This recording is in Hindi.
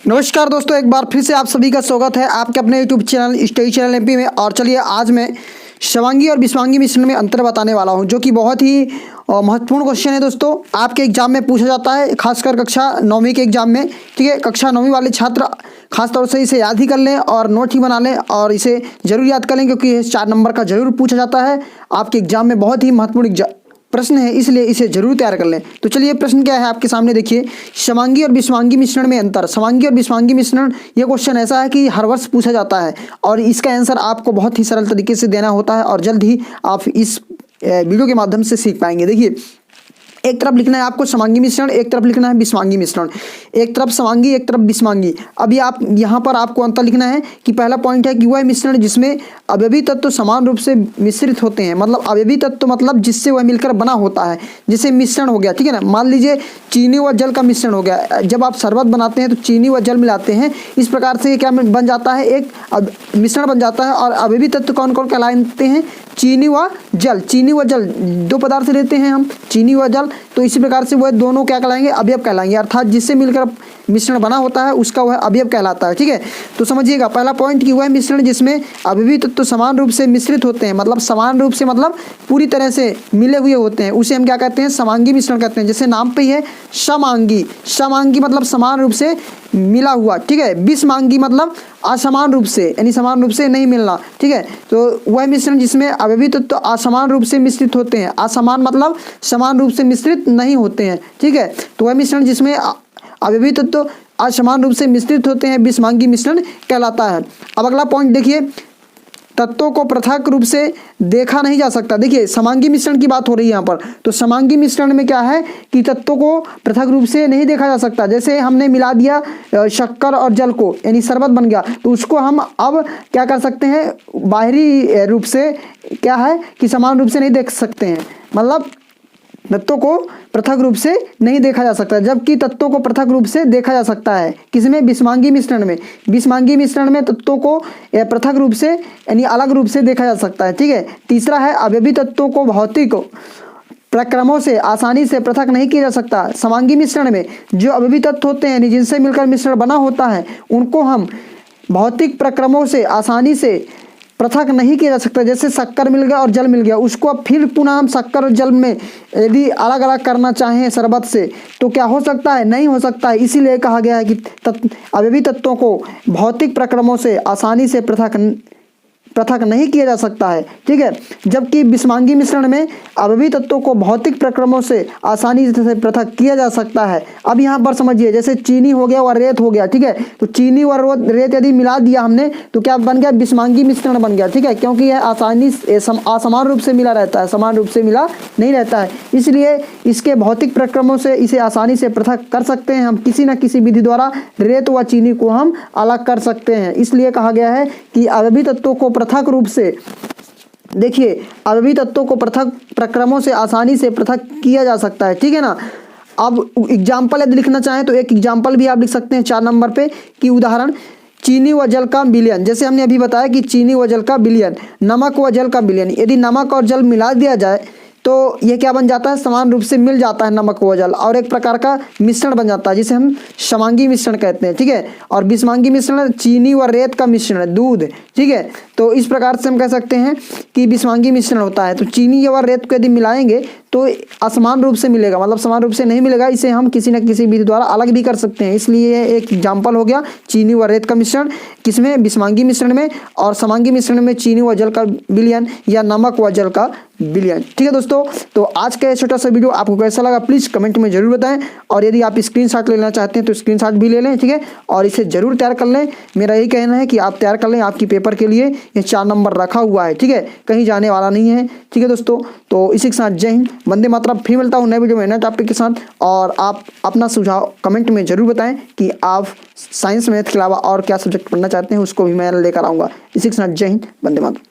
नमस्कार दोस्तों, एक बार फिर से आप सभी का स्वागत है आपके अपने YouTube channel study channel MP में। और चलिए आज मैं शवांगी और विषवांगी मिश्रण में अंतर बताने वाला हूं, जो कि बहुत ही महत्वपूर्ण क्वेश्चन है दोस्तों। आपके एग्जाम में पूछा जाता है, खासकर कक्षा 9वीं के एग्जाम में। ठीक है, कक्षा 9वीं वाले छात्र खासतौर से इसे याद ही कर लें और नोट ही बना लें और इसे जरूर याद कर लें, क्योंकि ये 4 नंबर का जरूर पूछा जाता है आपके एग्जाम में। बहुत ही महत्वपूर्ण प्रश्न है, इसलिए इसे जरूर तैयार कर लें। तो चलिए प्रश्न क्या है आपके सामने, देखिए। शवांगी और विषवांगी मिश्रण में अंतर। शवांगी और विषवांगी मिश्रण, ये क्वेश्चन ऐसा है कि हर वर्ष पूछा जाता है और इसका आंसर आपको बहुत ही सरल तरीके से देना होता है और जल्द ही आप इस वीडियो के माध्यम से सीख पाएंगे। देखिए, एक तरफ लिखना है आपको शवांगी मिश्रण, एक तरफ लिखना है विषवांगी मिश्रण। एक तरफ शवांगी, एक तरफ विषवांगी। अभी आप यहाँ पर आपको अंतर लिखना है कि पहला पॉइंट है कि वह मिश्रण जिसमें अवयवी तत्व समान रूप से मिश्रित होते हैं। मतलब अवयवी तत्व मतलब जिससे वह मिलकर बना होता है, जैसे मिश्रण हो गया। ठीक है ना, मान लीजिए चीनी व जल का मिश्रण हो गया। जब आप शरबत बनाते हैं तो चीनी व जल मिलाते हैं, इस प्रकार से क्या बन जाता है, एक मिश्रण बन जाता है। और अवयवी तत्व कौन कौन कहलाते हैं? चीनी व जल। चीनी व जल, दो पदार्थ लेते हैं हम, चीनी व जल, तो इसी प्रकार से वह दोनों क्या कहलाएंगे? अवयव कहलाएंगे। अर्थात जिससे मिलकर मिश्रण बना होता है उसका वह अवयव कहलाता है। ठीक है, तो समझिएगा पहला पॉइंट कि वह मिश्रण जिसमें अवयवी तत्व समान रूप से मिश्रित होते हैं। मतलब समान रूप से मतलब पूरी तरह से मिले हुए होते हैं, उसे हम क्या कहते हैं? समांगी मिश्रण कहते हैं। जैसे नाम पे ही है समांगी। समांगी मतलब समान रूप से मिला हुआ। ठीक है, विषमांगी मतलब असमान रूप से, यानी समान रूप से नहीं मिलना। ठीक है, तो वह मिश्रण जिसमें अवयवी तत्व असमान रूप से मिश्रित होते हैं। असमान मतलब समान रूप से मिश्रित नहीं होते हैं। ठीक है, तो वह मिश्रण जिसमें अवयवी तत्व असमान रूप से मिश्रित होते हैं विषमांगी मिश्रण कहलाता है। अब अगला पॉइंट देखिए, तत्वों को पृथक रूप से देखा नहीं जा सकता। देखिए, समांगी मिश्रण की बात हो रही है यहाँ पर। तो समांगी मिश्रण में क्या है कि तत्वों को पृथक रूप से नहीं देखा जा सकता। जैसे हमने मिला दिया शक्कर और जल को, यानी शरबत बन गया, तो उसको हम अब क्या कर सकते हैं? बाहरी रूप से क्या है कि समान रूप से नहीं देख सकते हैं। मतलब तत्वों को पृथक रूप से नहीं देखा जा सकता, जबकि तत्वों को पृथक रूप से देखा जा सकता है। किसमें? विषमांगी मिश्रण में। विषमांगी मिश्रण में तत्वों को पृथक रूप से यानी अलग रूप से देखा जा सकता है। ठीक है, तीसरा है अवयवी तत्वों को भौतिक प्रक्रमों से आसानी से पृथक नहीं किया जा सकता। समांगी मिश्रण में जो अवयवी तत्व होते हैं, जिनसे मिलकर मिश्रण बना होता है, उनको हम भौतिक प्रक्रमों से आसानी से पृथक नहीं किया जा सकता। जैसे शक्कर मिल गया और जल मिल गया, उसको अब फिर पुनः हम शक्कर और जल में यदि अलग अलग करना चाहें शरबत से, तो क्या हो सकता है? नहीं हो सकता है। इसीलिए कहा गया है कि अवयवी तत्वों को भौतिक प्रक्रमों से आसानी से पृथक नहीं किया जा सकता है। ठीक है, जबकि विषमांगी मिश्रण में अवयवी तत्वों को भौतिक प्रक्रमों से आसानी से पृथक किया जा सकता है। अब यहाँ पर समझिए, जैसे चीनी हो गया और रेत हो गया। ठीक है, तो चीनी और रेत यदि मिला दिया हमने तो क्या बन गया? विषमांगी मिश्रण बन गया। ठीक है, क्योंकि यह आसानी असमान रूप से मिला रहता है, समान रूप से मिला नहीं रहता है, इसलिए इसके भौतिक प्रक्रमों से इसे आसानी से पृथक कर सकते हैं हम। किसी न किसी विधि द्वारा रेत व चीनी को हम अलग कर सकते हैं। इसलिए कहा गया है कि अवयवी तत्वों को पृथक रूप से, देखिए, अवयवी तत्वों को पृथक प्रक्रमों से आसानी से पृथक किया जा सकता है। ठीक है ना। अब एग्जाम्पल यदि लिखना चाहें तो एक एग्जाम्पल भी आप लिख सकते हैं 4 नंबर पे कि उदाहरण, चीनी व जल का विलयन। जैसे हमने अभी बताया कि चीनी व जल का विलयन, नमक व जल का विलयन। यदि नमक और जल मिला दिया जाए तो यह क्या बन जाता है? समान रूप से मिल जाता है नमक व जल, और एक प्रकार का मिश्रण बन जाता है जिसे हम समांगी मिश्रण कहते हैं। ठीक है, और विषमांगी मिश्रण चीनी व रेत का मिश्रण, दूध। ठीक है, तो इस प्रकार से हम कह सकते हैं कि विषमांगी मिश्रण होता है। तो चीनी व रेत को यदि मिलाएंगे तो असमान रूप से मिलेगा, मतलब समान रूप से नहीं मिलेगा। इसे हम किसी न किसी विधि द्वारा अलग भी कर सकते हैं। इसलिए एक एग्जाम्पल हो गया चीनी व रेत का मिश्रण, किसमें? विषमांगी मिश्रण में। और समांगी मिश्रण में चीनी व जल का विलयन या नमक व जल का विलयन। ठीक है दोस्तों, तो आज का छोटा सा वीडियो आपको कैसा लगा प्लीज़ कमेंट में जरूर बताएं। और यदि आप स्क्रीनशॉट लेना चाहते हैं तो स्क्रीनशॉट भी ले लें। ठीक है, और इसे जरूर तैयार कर लें। मेरा यही कहना है कि आप तैयार कर लें, आपकी पेपर के लिए ये 4 नंबर रखा हुआ है। ठीक है, कहीं जाने वाला नहीं है। ठीक है दोस्तों, तो इसी के साथ जय हिंद, वंदे मातरम। फिर मिलता हूँ नए वीडियो में नए टॉपिक के साथ। और आप अपना सुझाव कमेंट में जरूर बताएं कि आप साइंस मैथ के अलावा और क्या सब्जेक्ट पढ़ना चाहते हैं, उसको भी मैं लेकर आऊँगा। इसी के साथ जय हिंद, वंदे मातरम।